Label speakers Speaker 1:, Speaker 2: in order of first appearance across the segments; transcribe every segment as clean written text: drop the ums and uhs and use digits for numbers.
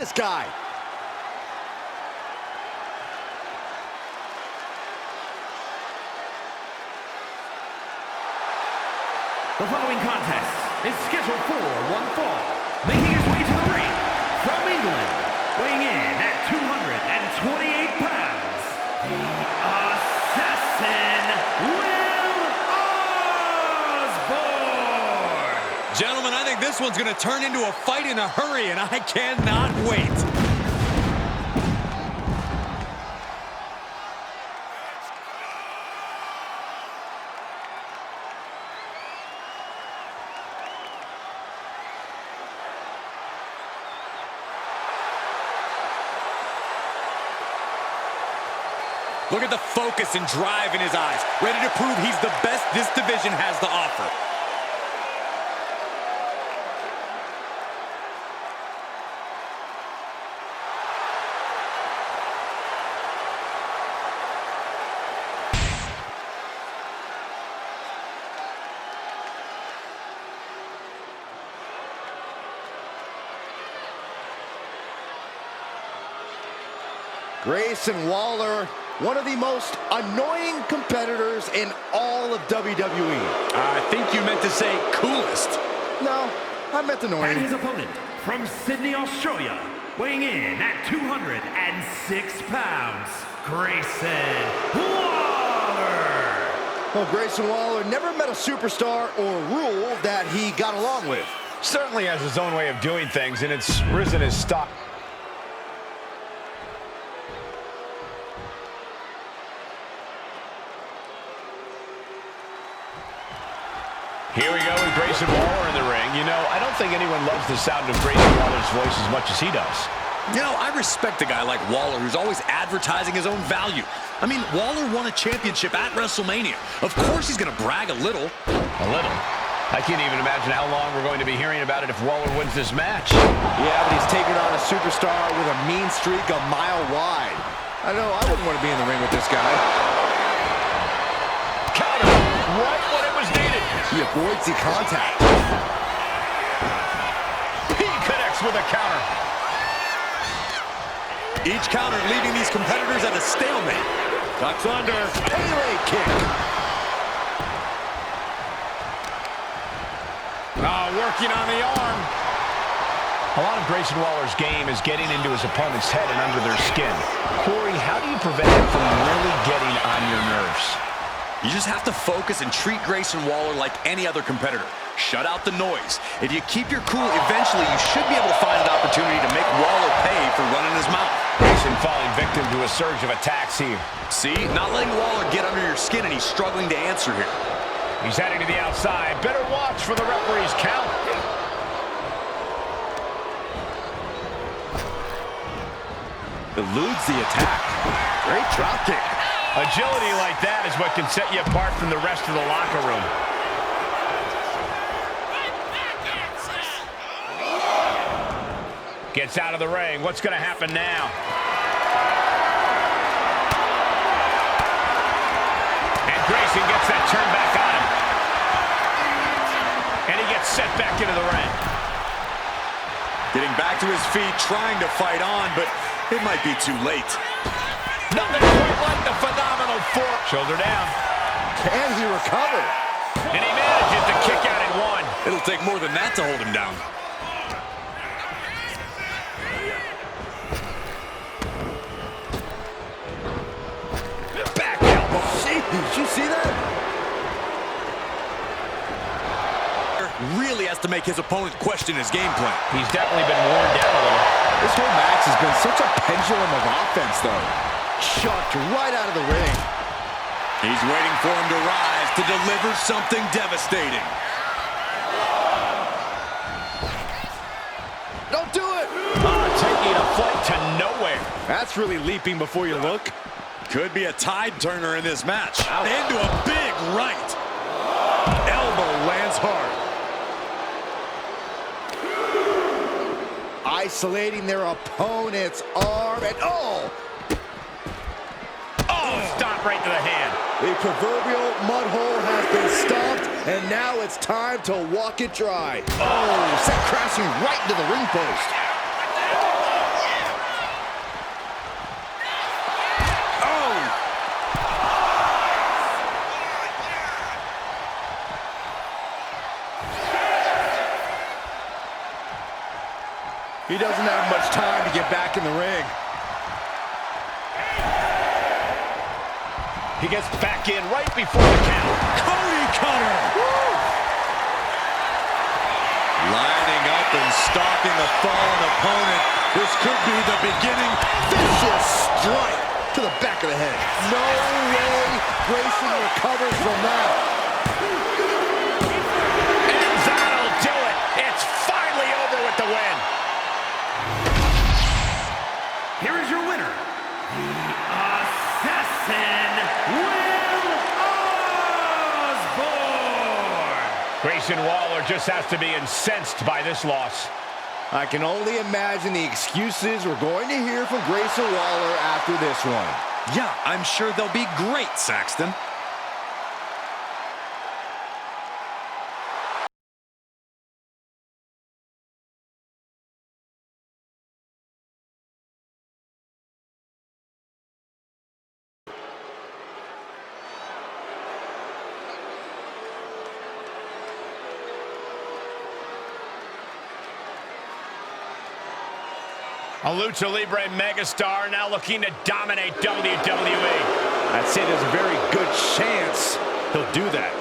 Speaker 1: This guy.
Speaker 2: The following contest is scheduled for one fall. Making his way to the ring from England, weighing in at 228 pounds, the Assassin, Will Osborne!
Speaker 3: Gentlemen, I think this one's going to turn into a fight in a hurry, and I cannot wait. Look at the focus and drive in his eyes, ready to prove he's the best this division has to offer.
Speaker 1: Grayson Waller, one of the most annoying competitors in all of WWE.
Speaker 3: I think you meant to say coolest.
Speaker 1: No, I meant annoying.
Speaker 2: And his opponent from Sydney, Australia, weighing in at 206 pounds, Grayson Waller.
Speaker 1: Well, Grayson Waller never met a superstar or rule that he got along with.
Speaker 4: Certainly has his own way of doing things, and it's risen his stock. Here we go with Grayson Waller in the ring. You know, I don't think anyone loves the sound of Grayson Waller's voice as much as he does.
Speaker 3: You know, I respect a guy like Waller who's always advertising his own value. I mean, Waller won a championship at WrestleMania. Of course he's going to brag a little.
Speaker 4: A little? I can't even imagine how long we're going to be hearing about it if Waller wins this match.
Speaker 1: Yeah, but he's taking on a superstar with a mean streak a mile wide. I know, I wouldn't want to be in the ring with this guy.
Speaker 4: Counter, right when it was needed.
Speaker 1: He avoids the contact.
Speaker 4: He connects with a counter.
Speaker 3: Each counter leaving these competitors at a stalemate. Ducks under.
Speaker 1: Pele kick.
Speaker 4: Working on the arm. A lot of Grayson Waller's game is getting into his opponent's head and under their skin. Corey, how do you prevent it from really getting on your nerves?
Speaker 3: You just have to focus and treat Grayson Waller like any other competitor. Shut out the noise. If you keep your cool, eventually you should be able to find an opportunity to make Waller pay for running his mouth.
Speaker 4: Grayson falling victim to a surge of attacks here.
Speaker 3: See, not letting Waller get under your skin, and he's struggling to answer here.
Speaker 4: He's heading to the outside. Better watch for the referee's count.
Speaker 1: Eludes the attack. Great drop kick.
Speaker 4: Agility like that is what can set you apart from the rest of the locker room. Gets out of the ring. What's going to happen now? And Grayson gets that turn back on him. And he gets set back into the ring.
Speaker 3: Getting back to his feet, trying to fight on, but it might be too late.
Speaker 4: Nothing quite like the phenomenal fork. Shoulder down.
Speaker 1: Can he recover?
Speaker 4: And he manages to kick out in one.
Speaker 3: It'll take more than that to hold him down.
Speaker 4: Back elbow.
Speaker 1: Did you see that?
Speaker 3: Really has to make his opponent question his game plan.
Speaker 4: He's definitely been worn down a little.
Speaker 1: This whole match has been such a pendulum of offense, though. Chucked right out of the ring.
Speaker 3: He's waiting for him to rise to deliver something devastating.
Speaker 1: Don't do it!
Speaker 4: Taking a flight to nowhere.
Speaker 1: That's really leaping before you look.
Speaker 3: Could be a tide turner in this match. Into a big right. Elbow lands hard.
Speaker 1: Isolating their opponent's arm, and oh!
Speaker 4: Oh, stop right to the hand.
Speaker 1: The proverbial mud hole has been stomped, and now it's time to walk it dry. Oh, set crashing right into the ring post. He doesn't have much time to get back in the ring.
Speaker 4: He gets back in right before the count.
Speaker 3: Cody Cutter! Woo! Lining up and stalking the fallen opponent. This could be the beginning.
Speaker 1: Vicious strike to the back of the head. No way Grayson recovers from that.
Speaker 4: And that'll do it. It's finally over with the win.
Speaker 2: Here is your winner, the Assassin, Will Osborne.
Speaker 4: Grayson Waller just has to be incensed by this loss.
Speaker 1: I can only imagine the excuses we're going to hear from Grayson Waller after this one.
Speaker 3: Yeah, I'm sure they'll be great, Saxton.
Speaker 4: A Lucha Libre megastar now looking to dominate WWE.
Speaker 1: I'd say there's a very good chance he'll do that.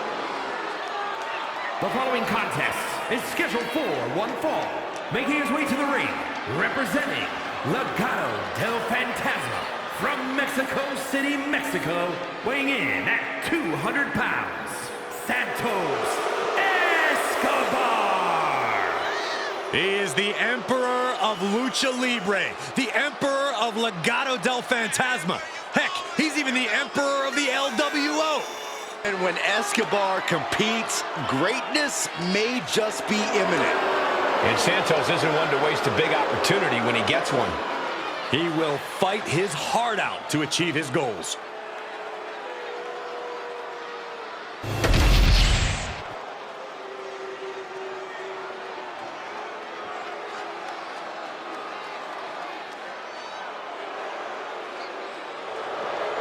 Speaker 2: The following contest is scheduled for one fall. Making his way to the ring, representing Legado del Fantasma from Mexico City, Mexico, weighing in at 200 pounds, Santos Escobar.
Speaker 3: He is the Emperor of Lucha Libre, the Emperor of Legado del Fantasma. Heck, he's even the Emperor of the LWO.
Speaker 1: And when Escobar competes, greatness may just be imminent.
Speaker 4: And Santos isn't one to waste a big opportunity when he gets one.
Speaker 3: He will fight his heart out to achieve his goals.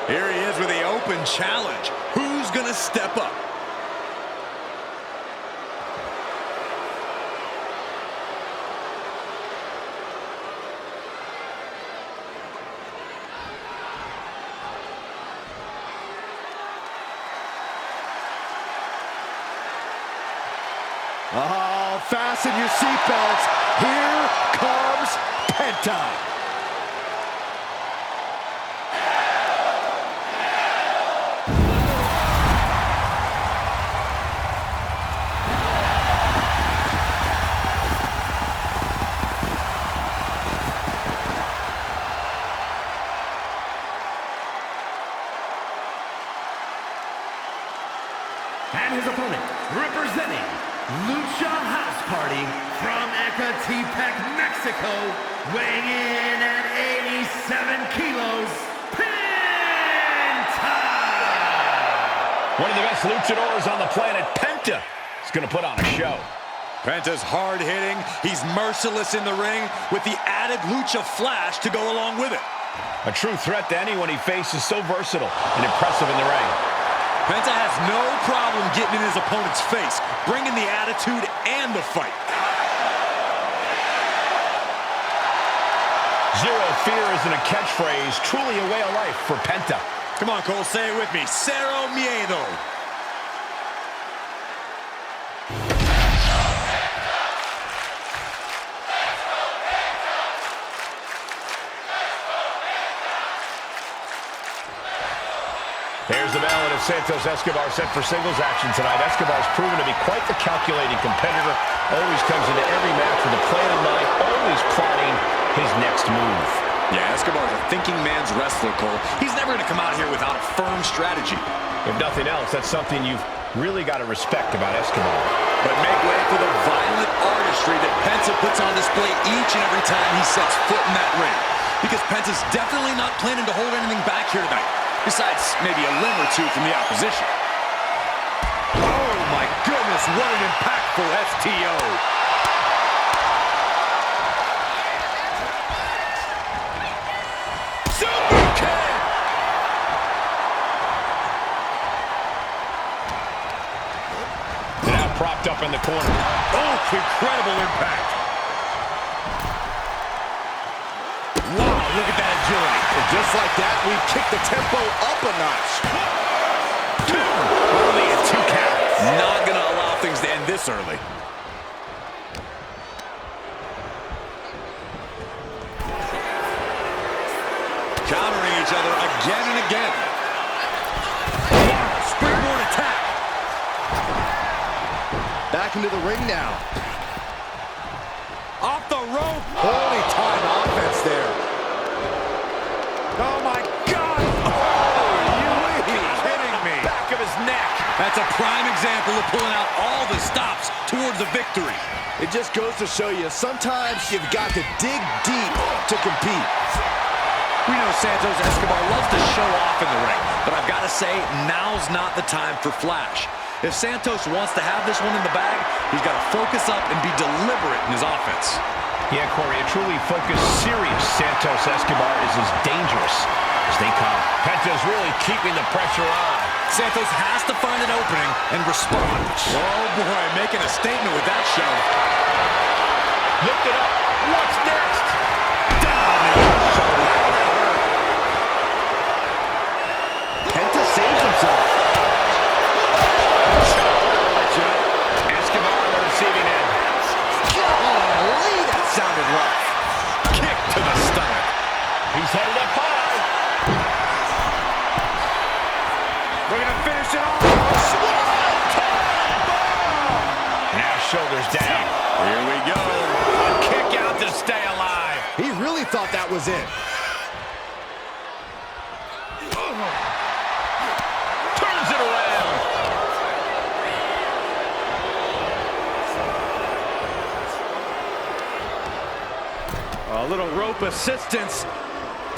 Speaker 3: Here he is with the open challenge. Who's gonna step up?
Speaker 1: Oh, fasten your seatbelts. Here comes Penta.
Speaker 2: And his opponent, representing Lucha House Party from Ecatepec, Mexico, weighing in at 87 kilos, Penta!
Speaker 4: One of the best luchadors on the planet, Penta, is going to put on a show.
Speaker 3: Penta's hard-hitting. He's merciless in the ring with the added lucha flash to go along with it.
Speaker 4: A true threat to anyone he faces, so versatile and impressive in the ring.
Speaker 3: Penta has no problem getting in his opponent's face, bringing the attitude and the fight.
Speaker 4: Zero fear isn't a catchphrase, truly a way of life for Penta.
Speaker 3: Come on, Cole, say it with me. Cero miedo.
Speaker 4: There's the bell, and if Santos Escobar set for singles action tonight. Escobar's proven to be quite the calculating competitor. Always comes into every match with a plan in mind, always plotting his next move.
Speaker 3: Yeah, Escobar's a thinking man's wrestler, Cole. He's never going to come out here without a firm strategy.
Speaker 4: If nothing else, that's something you've really got to respect about Escobar.
Speaker 3: But make way for the violent artistry that Penta puts on display each and every time he sets foot in that ring. Because Penta's definitely not planning to hold anything back here tonight. Besides, maybe a limb or two from the opposition. Oh, my goodness, what an impactful STO. Super kick!
Speaker 4: Now propped up in the corner.
Speaker 3: Oh, incredible impact. look at that agility.
Speaker 1: And just like that, we've kicked the tempo up a notch.
Speaker 4: Only a 2 count.
Speaker 3: Not going to allow things to end this early. Countering each other again and again. Springboard attack.
Speaker 1: Back into the ring now.
Speaker 3: Off the rope.
Speaker 1: Holy time offense there.
Speaker 3: Oh, my God. Oh, you kidding me.
Speaker 4: Back of his neck.
Speaker 3: That's a prime example of pulling out all the stops towards a victory.
Speaker 1: It just goes to show you, sometimes you've got to dig deep to compete.
Speaker 3: We know Santos Escobar loves to show off in the ring, but I've got to say, now's not the time for flash. If Santos wants to have this one in the bag, he's got to focus up and be deliberate in his offense.
Speaker 4: Yeah, Corey, a truly focused, serious Santos Escobar is as dangerous as they come. Penta's really keeping the pressure on.
Speaker 3: Santos has to find an opening and respond. Oh, boy, making a statement with that shove.
Speaker 4: Lift it up. What's next?
Speaker 1: Penta saves himself.
Speaker 4: Escobar on the receiving end.
Speaker 1: Golly, that sounded rough.
Speaker 3: Kick to the stomach.
Speaker 4: He's headed up high.
Speaker 3: We're going to finish it off.
Speaker 4: Now shoulders down.
Speaker 3: Here we go.
Speaker 4: A kick out to stay alive.
Speaker 1: He really thought that was it.
Speaker 4: Turns it around.
Speaker 3: A little rope assistance.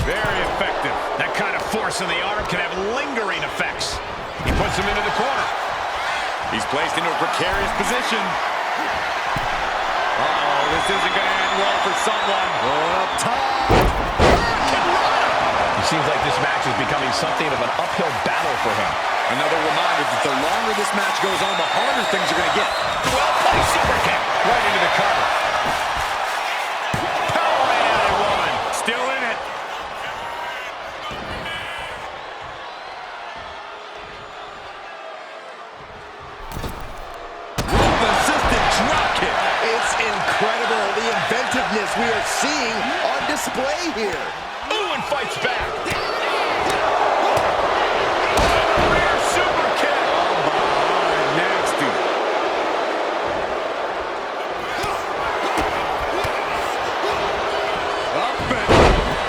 Speaker 3: Very effective.
Speaker 4: That kind of force in the arm can have lingering effects. He puts him into the corner.
Speaker 3: He's placed into a precarious position. Uh-oh, this isn't going to end well for someone.
Speaker 1: Up top.
Speaker 4: It seems like this match is becoming something of an uphill battle for him.
Speaker 3: Another reminder that the longer this match goes on, the harder things are going to get.
Speaker 4: Well-placed super kick. Right into the cover. Powering out at one.
Speaker 3: Still in it. Rope-assisted drop kick.
Speaker 1: It's incredible, the inventiveness we are seeing on display here.
Speaker 4: Ooh, and fights back. Rear super kick.
Speaker 3: Nasty. Up and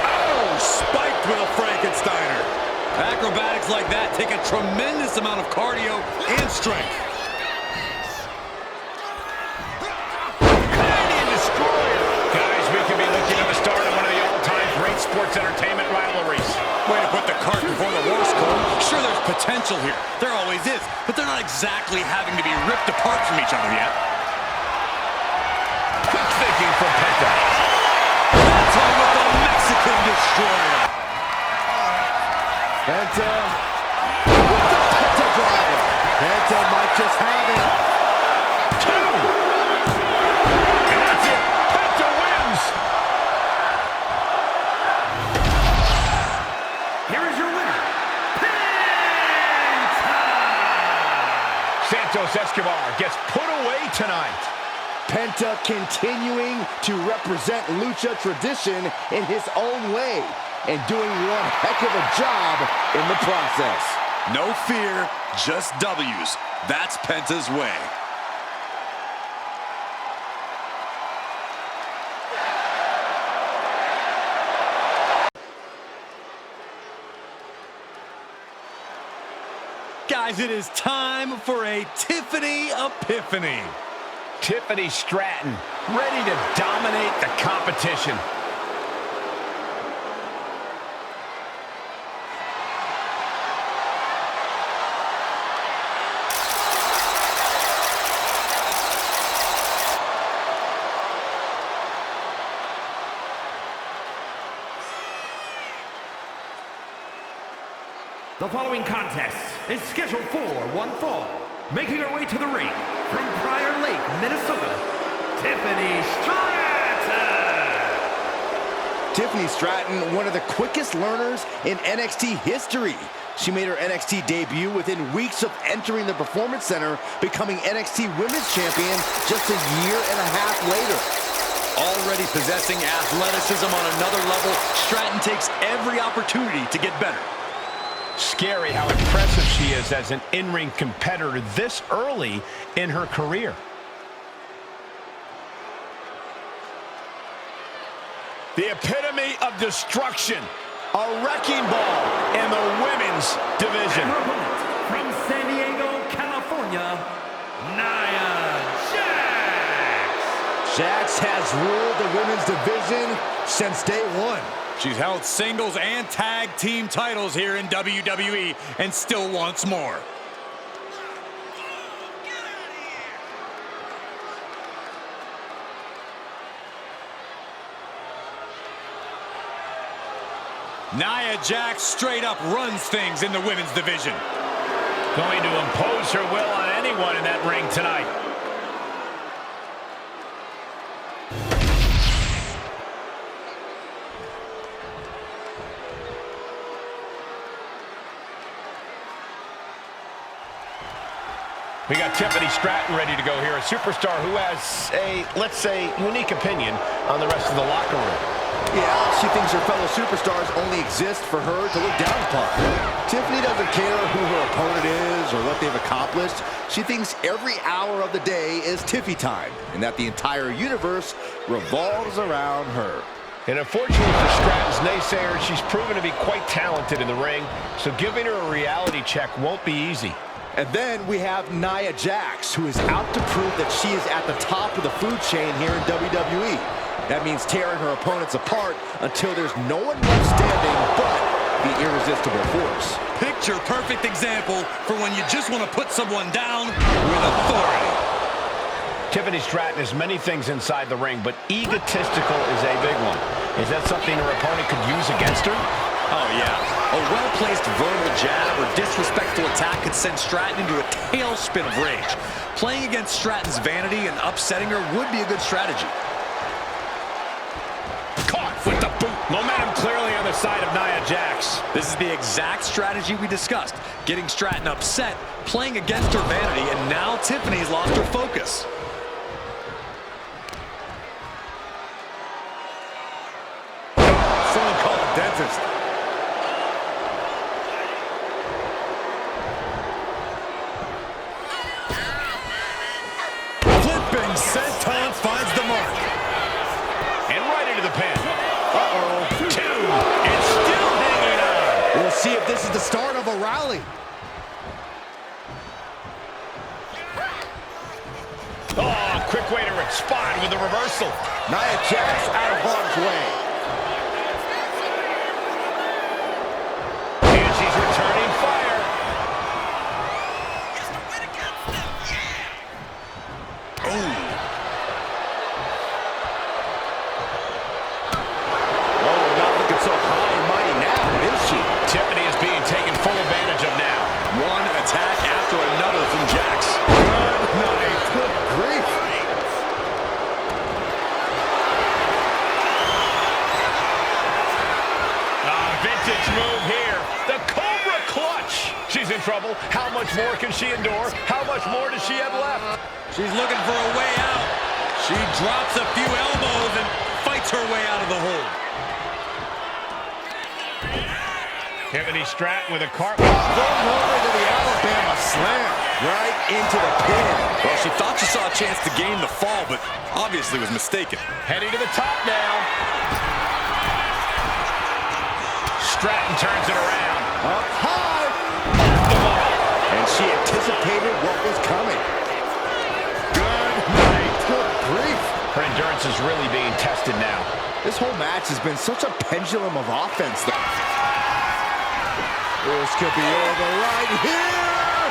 Speaker 3: oh, spiked with a Frankensteiner. Acrobatics like that take a tremendous amount of cardio and strength.
Speaker 4: Canadian Destroyer. Guys, we could be looking at the start of one of the all-time great sports entertainment rivalries.
Speaker 3: Way to put the cart before the horse, Cole. Sure, there's potential here. There always is. But they're not exactly having to be ripped apart from each other yet.
Speaker 4: Quick thinking from Penta.
Speaker 3: That's all with the Mexican Destroyer.
Speaker 1: Penta with the Penta driver. Penta might just have it.
Speaker 4: Two. And that's it. Penta wins.
Speaker 2: Here is your winner, Penta!
Speaker 4: Santos Escobar gets put away tonight.
Speaker 1: Penta continuing to represent lucha tradition in his own way and doing one heck of a job in the process.
Speaker 3: No fear, just W's. That's Penta's way. Guys, it is time for a Tiffany Epiphany.
Speaker 4: Tiffany Stratton, ready to dominate the competition.
Speaker 2: The following contest is scheduled for one fall. Making her way to the ring from Prior Lake, Minnesota, Tiffany Stratton.
Speaker 1: Tiffany Stratton, one of the quickest learners in NXT history. She made her NXT debut within weeks of entering the Performance Center, becoming NXT Women's Champion just a year and a half later.
Speaker 3: Already possessing athleticism on another level, Stratton takes every opportunity to get better.
Speaker 4: Scary how impressive she is as an in-ring competitor this early in her career. The epitome of destruction. A wrecking ball in the women's division.
Speaker 2: And her opponent, from San Diego, California, Nia Jax.
Speaker 1: Jax has ruled the women's division since day one.
Speaker 3: She's held singles and tag team titles here in WWE and still wants more. Nia Jax straight up runs things in the women's division.
Speaker 4: Going to impose her will on anyone in that ring tonight. We got Tiffany Stratton ready to go here, a superstar who has a, let's say, unique opinion on the rest of the locker room.
Speaker 1: Yeah, she thinks her fellow superstars only exist for her to look down upon. Tiffany doesn't care who her opponent is or what they've accomplished. She thinks every hour of the day is Tiffy time, and that the entire universe revolves around her.
Speaker 4: And unfortunately for Stratton's naysayers, she's proven to be quite talented in the ring, so giving her a reality check won't be easy.
Speaker 1: And then we have Nia Jax, who is out to prove that she is at the top of the food chain here in WWE. That means tearing her opponents apart until there's no one left standing but the irresistible force.
Speaker 3: Picture perfect example for when you just want to put someone down with authority.
Speaker 4: Tiffany Stratton is many things inside the ring, but egotistical is a big one. Is that something her opponent could use against her?
Speaker 3: Oh, yeah. A well-placed verbal jab or disrespectful attack could send Stratton into a tailspin of rage. Playing against Stratton's vanity and upsetting her would be a good strategy.
Speaker 4: Caught with the boot. Momentum clearly on the side of Nia Jax.
Speaker 3: This is the exact strategy we discussed. Getting Stratton upset, playing against her vanity, and now Tiffany's lost her focus.
Speaker 1: Someone call a dentist.
Speaker 3: Flipping senton finds the mark.
Speaker 4: And right into the pin. Uh-oh. 2. And still hanging on.
Speaker 1: We'll see if this is the start of a rally.
Speaker 4: Oh, quick way to respond with a reversal.
Speaker 1: Nia Jax out of harm's way.
Speaker 4: And she's returning fire.
Speaker 1: Not looking so high and mighty now, is she?
Speaker 4: Tiffany is being taken full advantage of now.
Speaker 3: One attack after another from Jax.
Speaker 1: Good night. Good grief.
Speaker 4: Vintage move here. The Cobra Clutch. She's in trouble. How much more can she endure? How much more does she have left?
Speaker 3: She's looking for a way out. She drops a few elbows and fights her way out of the hold.
Speaker 4: Tiffany Stratton with a cartwheel.
Speaker 1: Going over to the Alabama slam. Right into the pin.
Speaker 3: Well, she thought she saw a chance to gain the fall, but obviously was mistaken.
Speaker 4: Heading to the top now. Stratton turns it around.
Speaker 1: Up high. And she anticipated what was coming.
Speaker 4: Good night.
Speaker 1: Good grief.
Speaker 4: Her endurance is really being tested now.
Speaker 1: This whole match has been such a pendulum of offense. This could be over right here.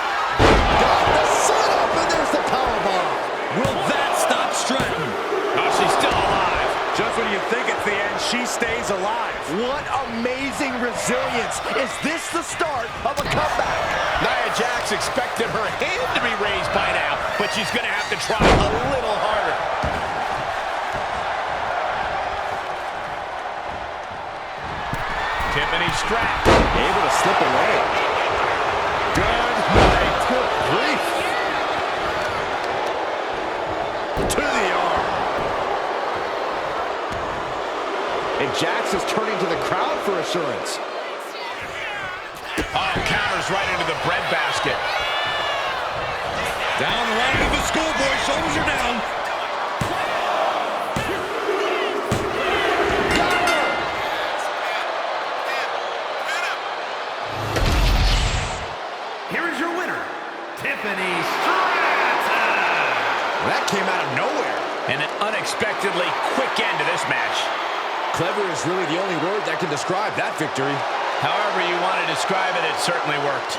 Speaker 1: Got the setup, and there's the powerbomb.
Speaker 3: Will that stop Stratton?
Speaker 4: Oh, she's still alive.
Speaker 3: Just when you think it's the end, she stays alive.
Speaker 1: What amazing resilience. Is this the start of a comeback?
Speaker 4: Nia Jax expected her hand to be raised by now, but she's going to have to try a little harder. Tiffany strapped.
Speaker 1: Able to slip away.
Speaker 4: Good night.
Speaker 1: Good grief. To the arm. And Jax is turning to the crowd for assurance.
Speaker 4: Oh, counters right into the breadbasket.
Speaker 3: Down the line of the schoolboy. Shoulders are down.
Speaker 2: Here is your winner, Tiffany Stratton.
Speaker 1: That came out of nowhere.
Speaker 4: And an unexpectedly quick end to this match.
Speaker 1: Clever is really the only word that can describe that victory.
Speaker 4: However you want to describe it, it certainly worked.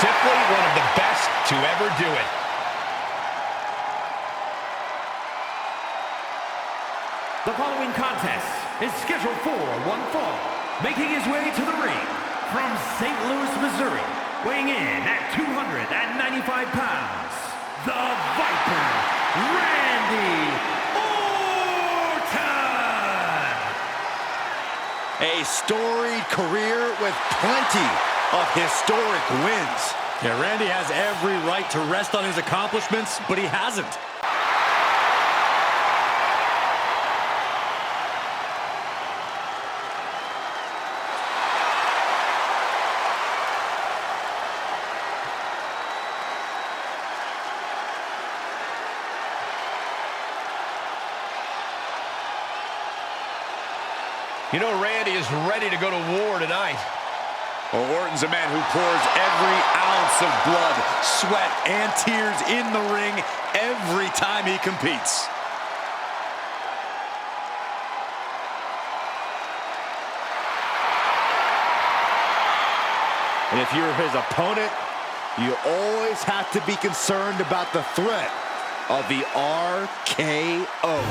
Speaker 4: Simply one of the best to ever do it.
Speaker 2: The following contest is scheduled for one fall. Making his way to the ring from St. Louis, Missouri, weighing in at 295 pounds, the Viper, Randy Orton!
Speaker 1: A storied career with plenty of historic wins.
Speaker 3: Yeah, Randy has every right to rest on his accomplishments, but he hasn't.
Speaker 4: You know, Randy is ready to go to war tonight.
Speaker 3: Well, Orton's a man who pours every ounce of blood, sweat, and tears in the ring every time he competes.
Speaker 1: And if you're his opponent, you always have to be concerned about the threat of the RKO.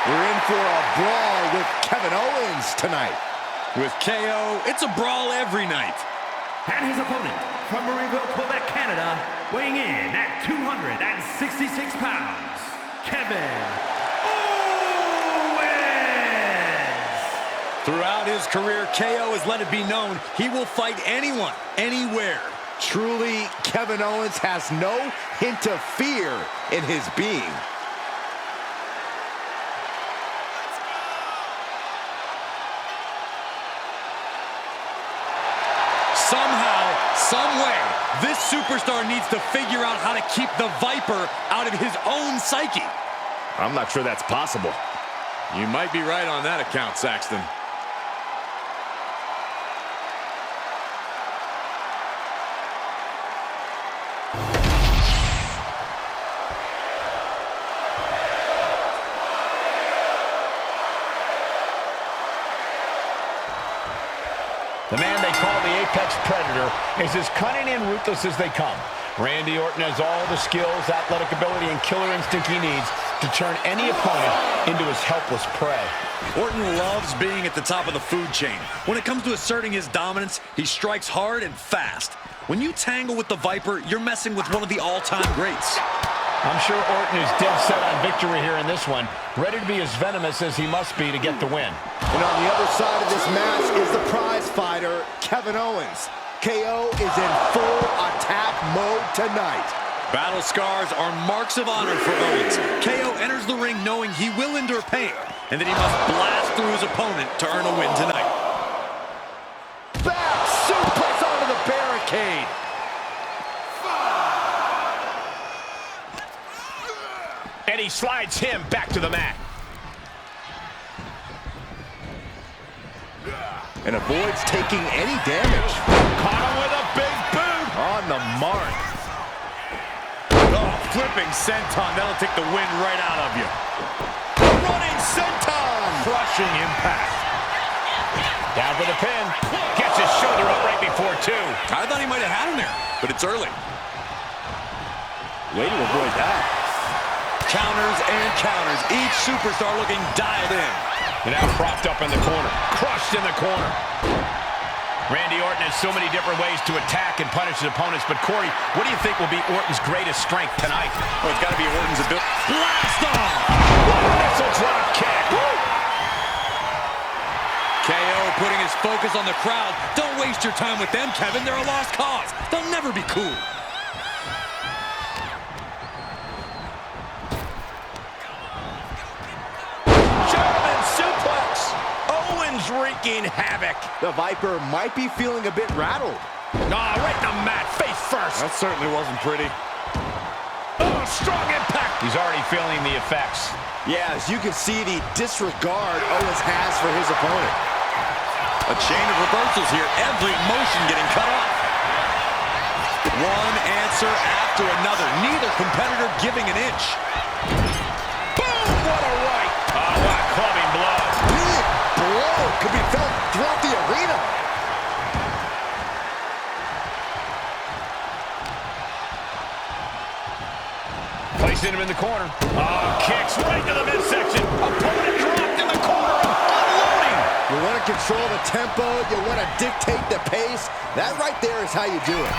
Speaker 1: We're in for a brawl with Kevin Owens tonight.
Speaker 3: With KO, it's a brawl every night.
Speaker 2: And his opponent from Marieville, Quebec, Canada, weighing in at 266 pounds, Kevin Owens!
Speaker 3: Throughout his career, KO has let it be known he will fight anyone, anywhere.
Speaker 1: Truly, Kevin Owens has no hint of fear in his being.
Speaker 3: Somehow, someway, this superstar needs to figure out how to keep the Viper out of his own psyche.
Speaker 1: I'm not sure that's possible.
Speaker 3: You might be right on that account, Saxton.
Speaker 4: The man they call the Apex Predator is as cunning and ruthless as they come. Randy Orton has all the skills, athletic ability, and killer instinct he needs to turn any opponent into his helpless prey.
Speaker 3: Orton loves being at the top of the food chain. When it comes to asserting his dominance, he strikes hard and fast. When you tangle with the Viper, you're messing with one of the all-time greats.
Speaker 4: I'm sure Orton is dead set on victory here in this one, ready to be as venomous as he must be to get the win.
Speaker 1: And on the other side of this match is the prize fighter, Kevin Owens. KO is in full attack mode tonight.
Speaker 3: Battle scars are marks of honor for Owens. KO enters the ring knowing he will endure pain, and that he must blast through his opponent to earn a win tonight.
Speaker 1: Back suplex onto the barricade.
Speaker 4: And he slides him back to the mat.
Speaker 1: And avoids taking any damage.
Speaker 4: Caught him with a big boot.
Speaker 1: On the mark.
Speaker 3: Oh, flipping senton. That'll take the wind right out of you.
Speaker 1: Running senton.
Speaker 4: Crushing impact. Down for the pin. Gets his shoulder up right before two.
Speaker 3: I thought he might have had him there, but it's early.
Speaker 1: Way to avoid that.
Speaker 3: Counters and counters. Each superstar looking dialed in.
Speaker 4: And now propped up in the corner. Crushed in the corner. Randy Orton has so many different ways to attack and punish his opponents. But, Corey, what do you think will be Orton's greatest strength tonight?
Speaker 3: Well, it's got to be Orton's ability. Blast off!
Speaker 4: Missile drop kick.
Speaker 3: KO putting his focus on the crowd. Don't waste your time with them, Kevin. They're a lost cause. They'll never be cool.
Speaker 4: German suplex. Owens wreaking havoc.
Speaker 1: The Viper might be feeling a bit rattled.
Speaker 4: Right in the mat, face first.
Speaker 3: That certainly wasn't pretty.
Speaker 4: Oh, strong impact. He's already feeling the effects.
Speaker 1: Yeah, as you can see, the disregard Owens has for his opponent.
Speaker 3: A chain of reversals here. Every motion getting cut off. One answer after another. Neither competitor giving an inch.
Speaker 4: Boom, what a right. Oh, what a clubbing blow.
Speaker 1: Big blow could be felt throughout the arena.
Speaker 4: Placing him in the corner. Oh, kicks right to the midsection. Opponent dropped in the corner. Unloading.
Speaker 1: You want to control the tempo. You want to dictate the pace. That right there is how you do it.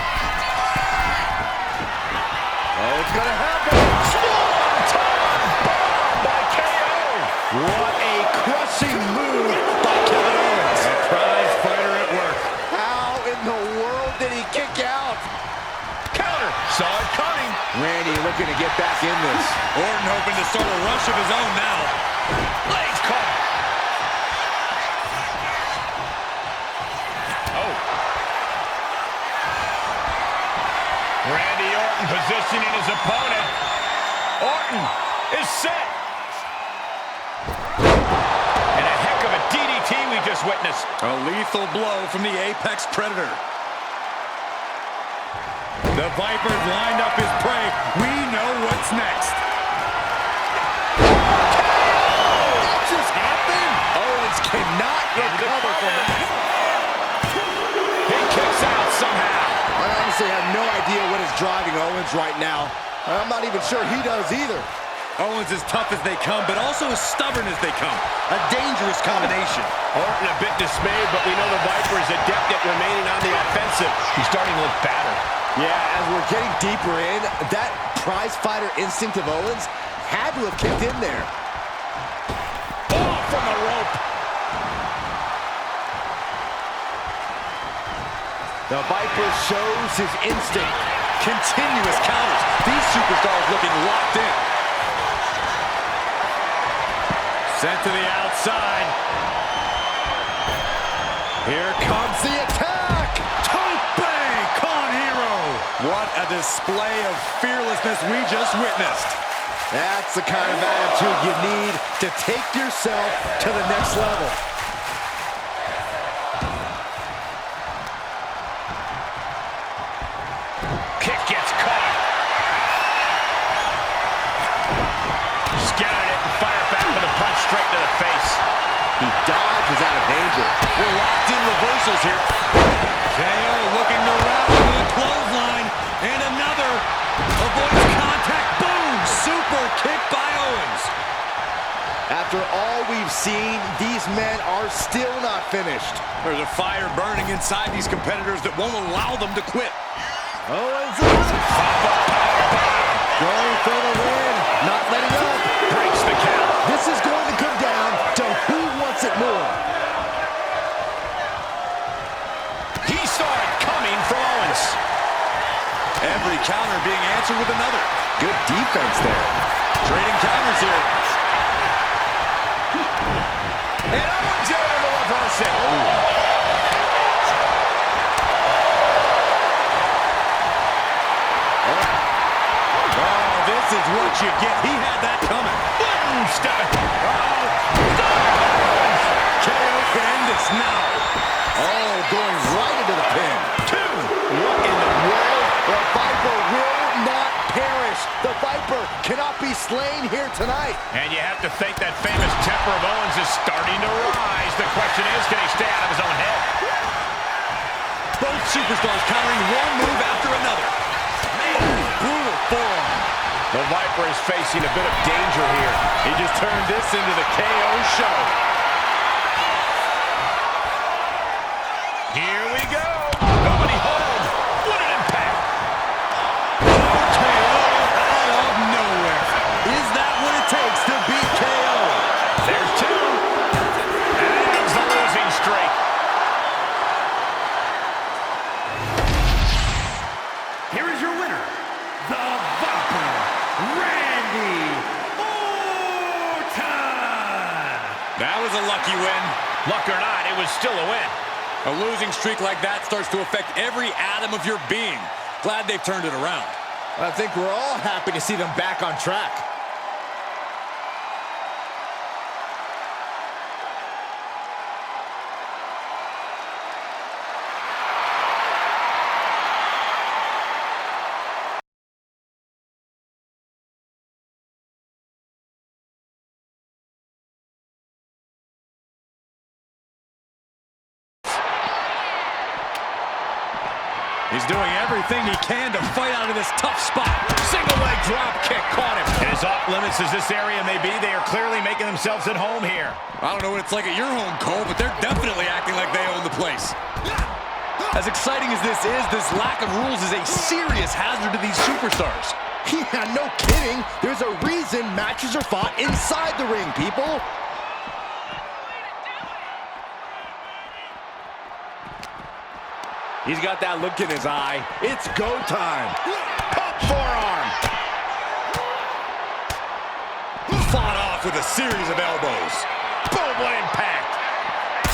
Speaker 1: Oh, it's going to happen.
Speaker 4: Swan-Tom bomb by KO.
Speaker 1: What a crushing move by Kevin Owens.
Speaker 4: A prize fighter at work.
Speaker 1: How in the world did he kick out?
Speaker 4: Counter. Saw it coming.
Speaker 1: Randy looking to get back in this.
Speaker 3: Orton hoping to start a rush of his own now.
Speaker 4: Legs caught. Oh. Randy Orton positioning his opponent. Orton is set. And a heck of a DDT we just witnessed.
Speaker 3: A lethal blow from the Apex Predator. The Viper's lined up his prey. We know what's next.
Speaker 1: That just happened? Owens cannot recover from that.
Speaker 4: He kicks out somehow.
Speaker 1: I honestly have no idea what is driving Owens right now. I'm not even sure he does either.
Speaker 3: Owens as tough as they come, but also as stubborn as they come. A dangerous combination.
Speaker 4: Orton a bit dismayed, but we know the Viper is adept at remaining on the offensive. He's starting to look battered.
Speaker 1: Yeah, as we're getting deeper in, that prize fighter instinct of Owens had to have kicked in there.
Speaker 4: Oh, from the rope.
Speaker 1: The Viper shows his instinct.
Speaker 3: Continuous counters. These superstars looking locked in. Sent to the outside.
Speaker 1: Here comes the attack.
Speaker 3: What a display of fearlessness we just witnessed.
Speaker 1: That's the kind of attitude you need to take yourself to the next level.
Speaker 4: Kick gets caught. Scouted it and fired back with a punch straight to the face.
Speaker 1: He dodges out of danger.
Speaker 3: We're locked in reversals here. KO looking to route to the clothesline. And another avoids contact. Boom! Super kick by Owens.
Speaker 1: After all we've seen, these men are still not finished.
Speaker 3: There's a fire burning inside these competitors that won't allow them to quit.
Speaker 1: Owens going for the win, not letting up.
Speaker 4: Breaks the count.
Speaker 1: This is going to come down to who wants it more.
Speaker 4: He saw it coming from Owens.
Speaker 3: Every counter being answered with another.
Speaker 1: Good defense there.
Speaker 3: Trading counters here.
Speaker 4: And Owens able to reverse it.
Speaker 3: Oh, this is what you get. He had that coming.
Speaker 4: Step.
Speaker 3: KO can end this now.
Speaker 1: Oh, going right into the pin.
Speaker 4: Two.
Speaker 1: What in the world? The Viper will not perish. The Viper cannot be slain here tonight.
Speaker 4: And you have to think that famous temper of Owens is starting to rise. The question is, can he stay out of his own head?
Speaker 3: Both superstars countering one move after another. Brutal forearm.
Speaker 4: The Viper is facing a bit of danger here.
Speaker 3: He just turned this into the KO show.
Speaker 4: Here we go. Nobody home. What an impact.
Speaker 3: KO out of nowhere. Is that what it takes to beat KO?
Speaker 4: There's two. Ends the losing streak.
Speaker 2: Here is your winner, the Viper, Randy Orton.
Speaker 3: That was a lucky win.
Speaker 4: Luck or not, it was still a win.
Speaker 3: A losing streak like that starts to affect every atom of your being. Glad they've turned it around.
Speaker 1: I think we're all happy to see them back on track.
Speaker 3: He's doing everything he can to fight out of this tough spot.
Speaker 4: Single leg drop kick caught him. And as off limits as this area may be, they are clearly making themselves at home here.
Speaker 3: I don't know what it's like at your home, Cole, but they're definitely acting like they own the place. As exciting as this is, this lack of rules is a serious hazard to these superstars.
Speaker 1: Yeah, no kidding. There's a reason matches are fought inside the ring, people. He's got that look in his eye. It's go time.
Speaker 4: Pump forearm.
Speaker 3: Fought off with a series of elbows.
Speaker 4: Boom, what impact.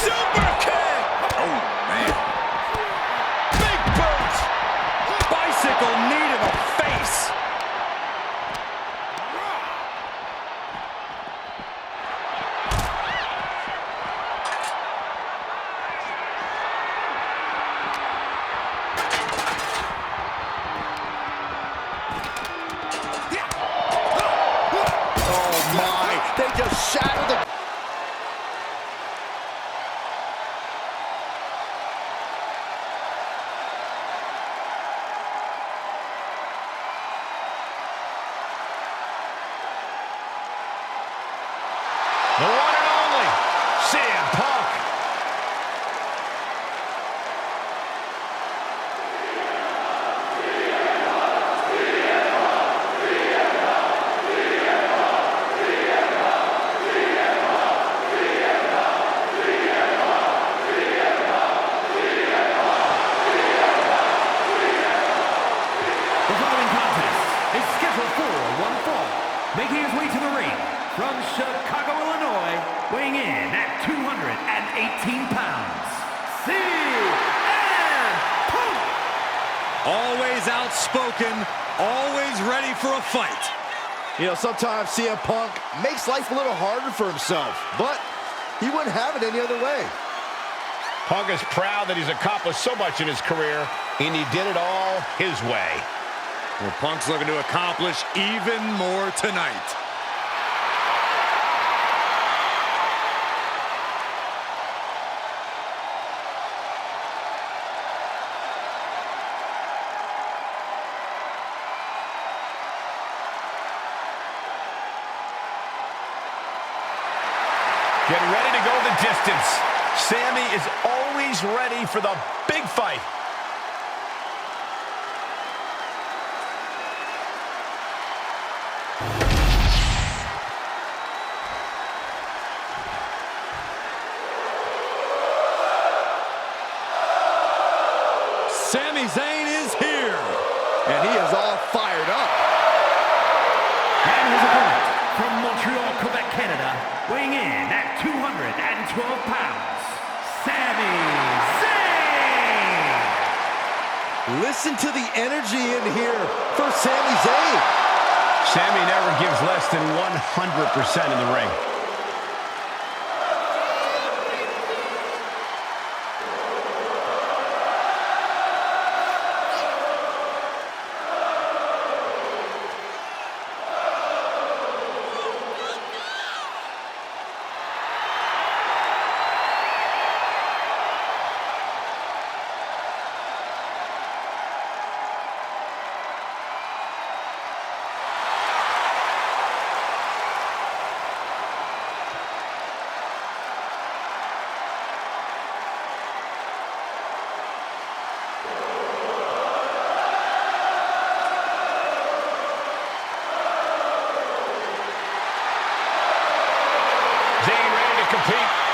Speaker 4: Super kick.
Speaker 3: Oh, man.
Speaker 4: Big boot.
Speaker 3: Bicycle knee to the face.
Speaker 1: They just shattered the...
Speaker 4: The one and only CM Punk.
Speaker 2: The following contest is scheduled for one fall, making his way to the ring from Chicago, Illinois, weighing in at 218 pounds, CM Punk.
Speaker 3: Always outspoken, always ready for a fight.
Speaker 1: You know, sometimes CM Punk makes life a little harder for himself, but he wouldn't have it any other way.
Speaker 4: Punk is proud that he's accomplished so much in his career, and he did it all his way.
Speaker 3: Well, Punk's looking to accomplish even more tonight.
Speaker 4: Getting ready to go the distance. Sammy is always ready for the big fight.
Speaker 3: Sami Zayn is here.
Speaker 1: And he is all fired up.
Speaker 2: And his opponent from Montreal, Quebec, Canada, weighing in at 212 pounds, Sami Zayn.
Speaker 1: Listen to the energy in here for Sami Zayn.
Speaker 4: Sammy never gives less than 100% in the ring.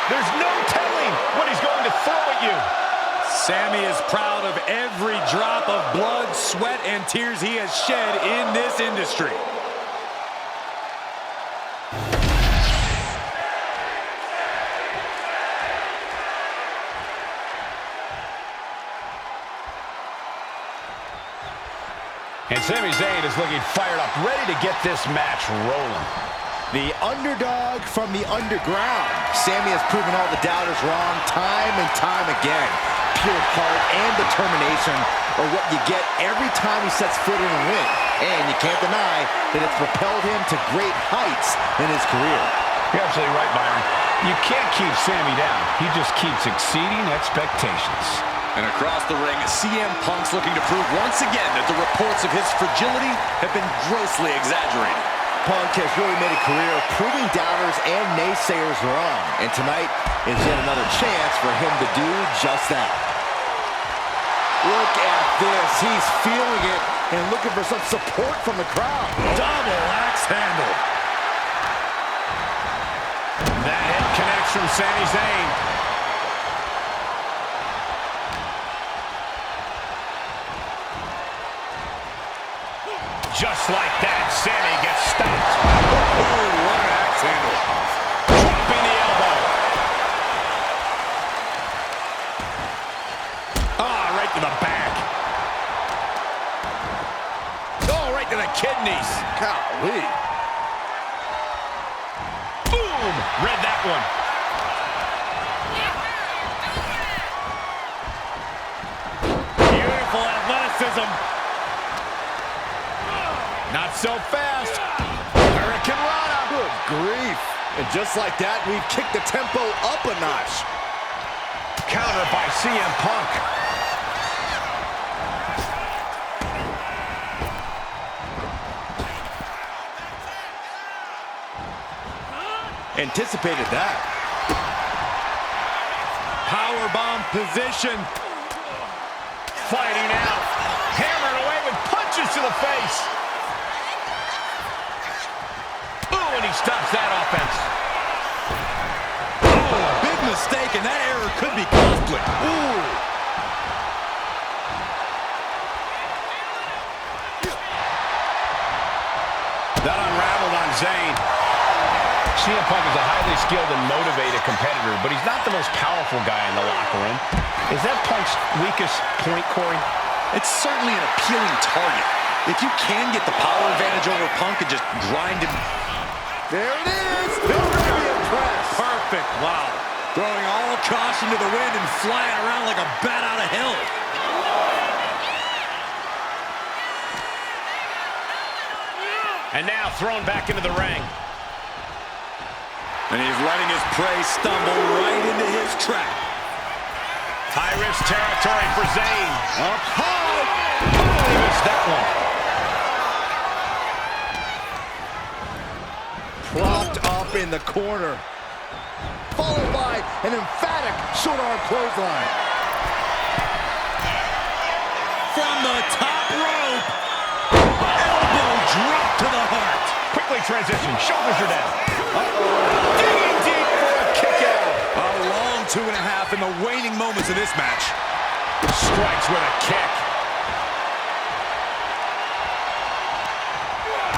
Speaker 4: There's no telling what he's going to throw at you.
Speaker 3: Sami is proud of every drop of blood, sweat, and tears he has shed in this industry.
Speaker 4: And Sami Zayn is looking fired up, ready to get this match rolling.
Speaker 1: The underdog from the underground. Sami has proven all the doubters wrong time and time again. Pure heart and determination are what you get every time he sets foot in a ring. And you can't deny that it's propelled him to great heights in his career.
Speaker 4: You're absolutely right, Byron. You can't keep Sami down. He just keeps exceeding expectations.
Speaker 3: And across the ring, CM Punk's looking to prove once again that the reports of his fragility have been grossly exaggerated.
Speaker 1: Punk has really made a career proving doubters and naysayers wrong. And tonight is yet another chance for him to do just that. Look at this. He's feeling it and looking for some support from the crowd.
Speaker 3: Double axe handle.
Speaker 4: That hit connects from Sami Zayn. Just like that, Sami gets stopped.
Speaker 3: Oh, what an axe handle.
Speaker 4: Dropping the elbow. Right to the back.
Speaker 3: Oh, right to the kidneys.
Speaker 1: Golly.
Speaker 4: Boom! Read that one. Beautiful athleticism. Not so fast. Hurricane Rana.
Speaker 1: Good grief. And just like that, we've kicked the tempo up a notch.
Speaker 4: Counter by CM Punk.
Speaker 1: Anticipated that.
Speaker 3: Powerbomb position.
Speaker 4: Fighting out. Hammered away with punches to the face. Ooh, and he stops that offense.
Speaker 3: Oh, big mistake, and that error could be costly. Ooh.
Speaker 4: That unraveled on Zayn. CM Punk is a highly skilled and motivated competitor, but he's not the most powerful guy in the locker room. Is that Punk's weakest point, Corey?
Speaker 3: It's certainly an appealing target. If you can get the power advantage over Punk and just grind him.
Speaker 1: There it is. They're really impressed.
Speaker 3: Perfect. Wow. Throwing all caution to the wind and flying around like a bat out of hell.
Speaker 4: And now thrown back into the ring.
Speaker 3: And he's letting his prey stumble right into his trap.
Speaker 4: High-risk territory for Zayn. Up high. Totally missed that one.
Speaker 1: Propped up in the corner. Followed by an emphatic short arm clothesline.
Speaker 3: From the top rope. Elbow drop to the heart.
Speaker 4: Quickly transition. Shoulders are down.
Speaker 3: Digging deep for a kick out. A long 2.5 in the waning moments of this match.
Speaker 4: Strikes with a kick.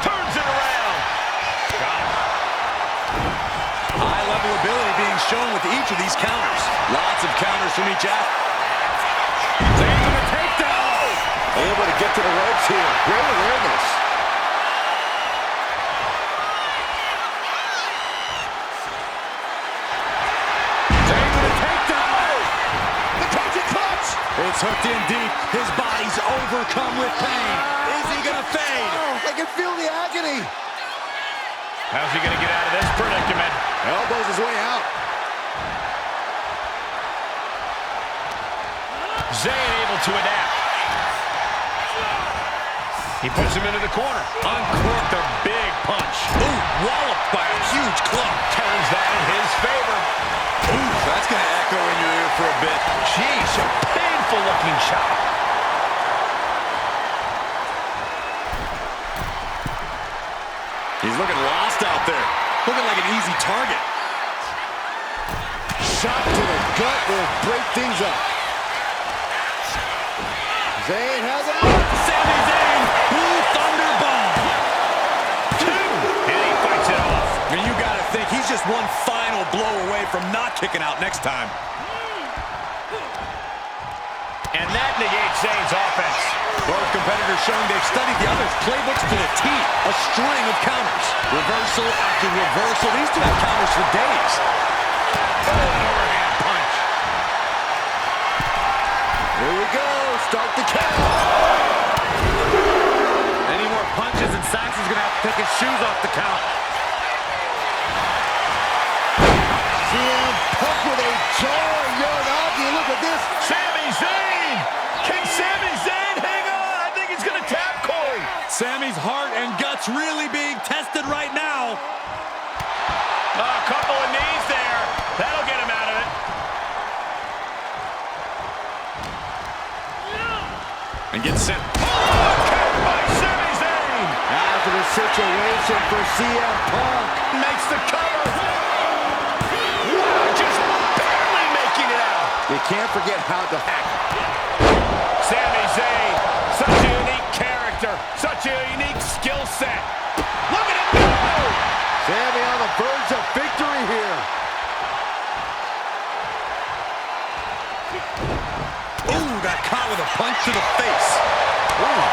Speaker 4: Turns it around. Got it.
Speaker 3: High level ability being shown with each of these counters. Lots of counters from each athlete. Zayn with a takedown.
Speaker 1: Able to get to the ropes here. Great awareness.
Speaker 3: It's hooked in deep. His body's overcome with pain. Is he gonna fade?
Speaker 1: Oh, I can feel the agony.
Speaker 4: How's he gonna get out of this predicament?
Speaker 1: Elbows his way out.
Speaker 4: Zayn able to adapt. He puts him into the corner. Uncorked a big punch.
Speaker 3: Ooh, walloped by a huge club.
Speaker 4: Turns that in his favor.
Speaker 3: Ooh, that's gonna echo in your ear for a bit.
Speaker 4: Jeez, a painful looking shot.
Speaker 3: He's looking lost out there. Looking like an easy target.
Speaker 1: shot to the gut will break things up. Zayn has it.
Speaker 3: Sami Zayn, blue thunder bomb.
Speaker 4: 2, and he fights it off.
Speaker 3: I mean, you gotta think he's just one final blow away from not kicking out next time.
Speaker 4: And that negates Zayn's offense.
Speaker 3: Both competitors showing they've studied the other's playbooks to the T. A string of counters. Reversal after reversal. These two have counters for days.
Speaker 4: Oh, an overhand punch.
Speaker 1: Here we go. Start the count.
Speaker 2: Any more punches and Saxon's gonna have to take his shoes off the count.
Speaker 1: CM Punk with a jarring Uranagi. Look at this.
Speaker 4: Sami Zayn! Can Sami Zayn hang on? I think he's gonna tap Corey.
Speaker 3: Sami's heart and guts really being tested right now.
Speaker 4: A couple of knees there. That'll get him out of it.
Speaker 3: And gets sent.
Speaker 4: Oh, kick by Sami Zayn.
Speaker 1: After the situation for CM Punk.
Speaker 4: Makes the cover. Wow, just barely making it out.
Speaker 1: You can't forget how to hack.
Speaker 4: Sami Zayn, such a unique character, such a unique skill set. Look at him go!
Speaker 1: Sami on the verge of victory here.
Speaker 3: Ooh, got caught with a punch to the face.
Speaker 1: Ooh.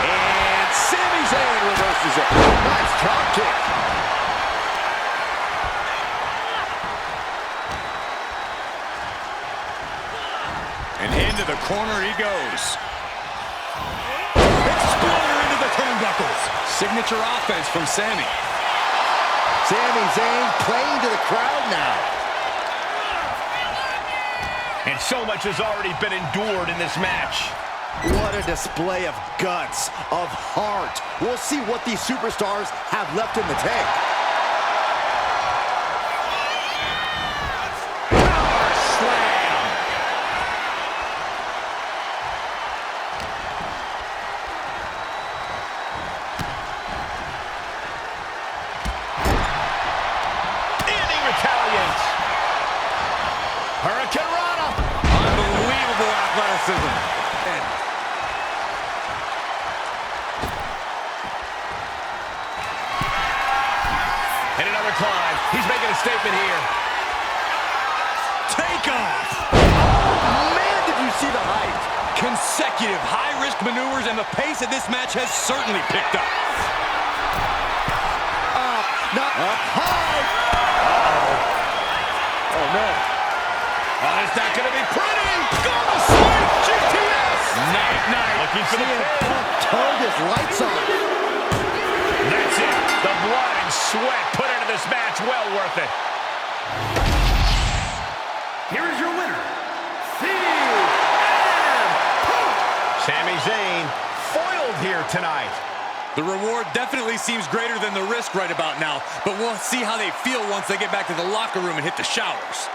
Speaker 1: And Sami Zayn reverses it. Nice drop kick.
Speaker 3: And into the corner he goes. Exploder into the turnbuckles. Signature offense from Sami.
Speaker 1: Sami Zayn playing to the crowd now.
Speaker 4: And so much has already been endured in this match.
Speaker 1: What a display of guts, of heart. We'll see what these superstars have left in the tank.
Speaker 4: Power slam. And he retaliates. Hurricane Rana.
Speaker 3: Unbelievable athleticism.
Speaker 4: And another climb. He's making a statement here.
Speaker 3: Take off.
Speaker 1: Man, did you see the height?
Speaker 3: Consecutive high-risk maneuvers, and the pace of this match has certainly picked up.
Speaker 1: Up, not up high. Oh, no.
Speaker 4: Oh, it's not going to be pretty. Gonna sweep GTS. Night. Looking for the
Speaker 1: CM
Speaker 4: pin.
Speaker 1: Punk turned his lights on.
Speaker 4: That's it. The blood and sweat put into this match. Well worth it.
Speaker 2: Here is your winner, CM Punk.
Speaker 4: Sami Zayn foiled here tonight.
Speaker 3: The reward definitely seems greater than the risk right about now, but we'll see how they feel once they get back to the locker room and hit the showers.